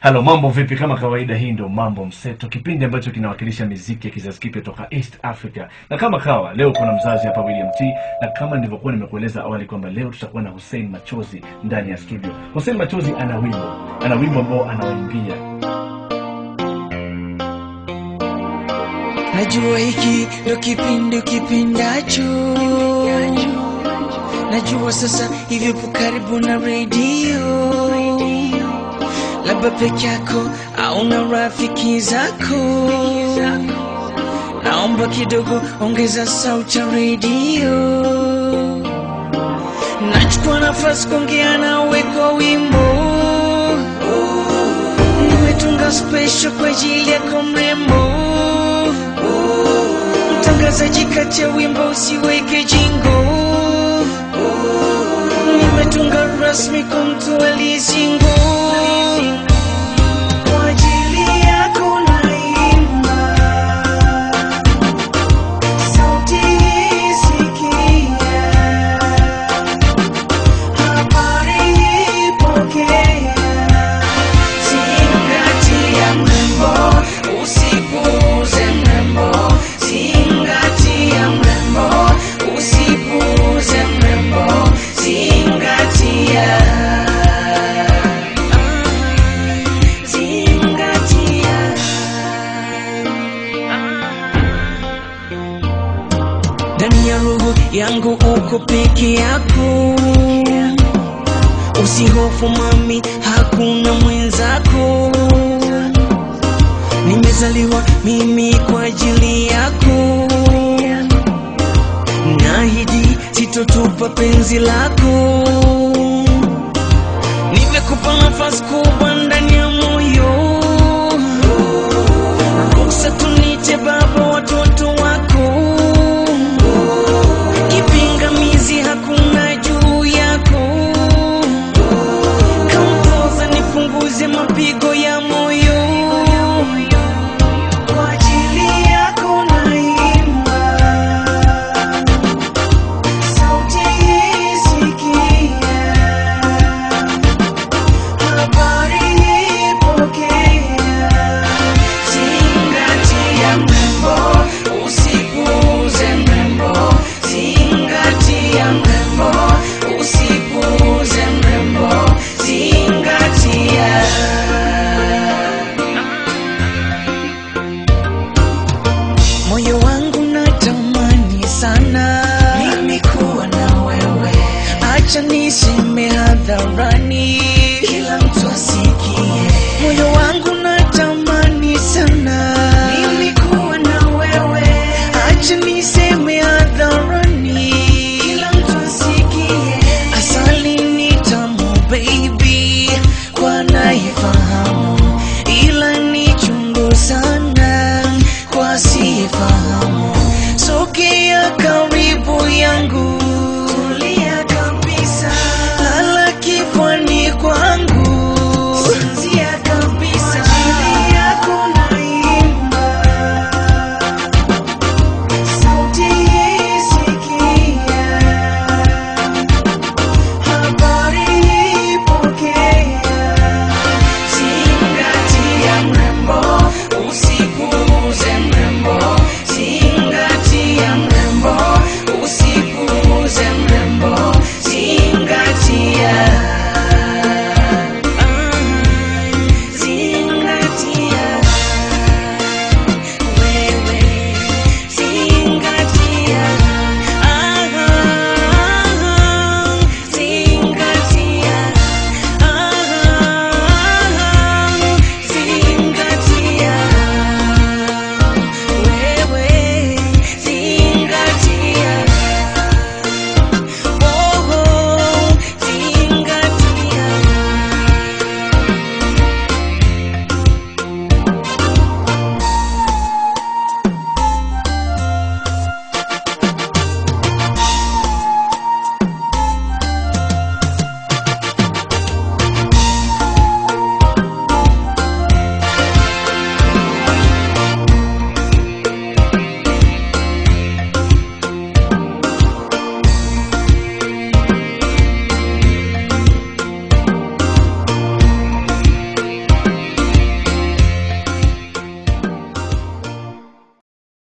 Hello, mambo vipi? Kama kawaida, hii ndio Mambo Mseto, kipindi ambacho kinawakilisha muziki ya kizazi kipya toka East Africa. Na kama kawa, leo kuna mzazi hapa William T, na kama nilivyokuwa nimekueleza awali kwamba leo tutakuwa na Hussein Machozi ndani ya studio. Hussein Machozi ana wimbo ambao anawaimbia. Najua hiki ndo kipindi kipindacho, najua sasa hivi upo karibu na radio, labda peke yako au na rafiki zako. Naomba kidogo ongeza sauti ya radio, nachukua nafasi kuongea nawe kwa wimbo. Nimetunga special kwa ajili yako mrembo, mtangazaji kati ya wimbo usiweke jingo. Nimetunga rasmi kwa mtu aliyesingo, kwa ajili yako naimba, sauti isikia, habari ipokea, zingatia mrembo, usipuuze mrembo, zingatia mrembo, usipuuze mrembo, zingatia. Ndani ya roho yangu uko peke yako, usihofu mami, hakuna mwenzako. Nimezaliwa mimi kwa ajili yako, naahidi sitotupa penzi lako. Nimekupa nafasi kubwa ndani ya moyo, ruhusa tunite baba watoto wako. Kipingamizi hakuna juu yako, kampoza nipunguze mapigo ya moyo. Kwa ajili yako naimba, sauti isikia, habari ipokea, zingatia mrembo, usipuuze mrembo, zingatia mrembo, usipuuze mrembo, zingatia. Moyo wangu natamani sana mimi kuwa na wewe, acha niseme hadharani.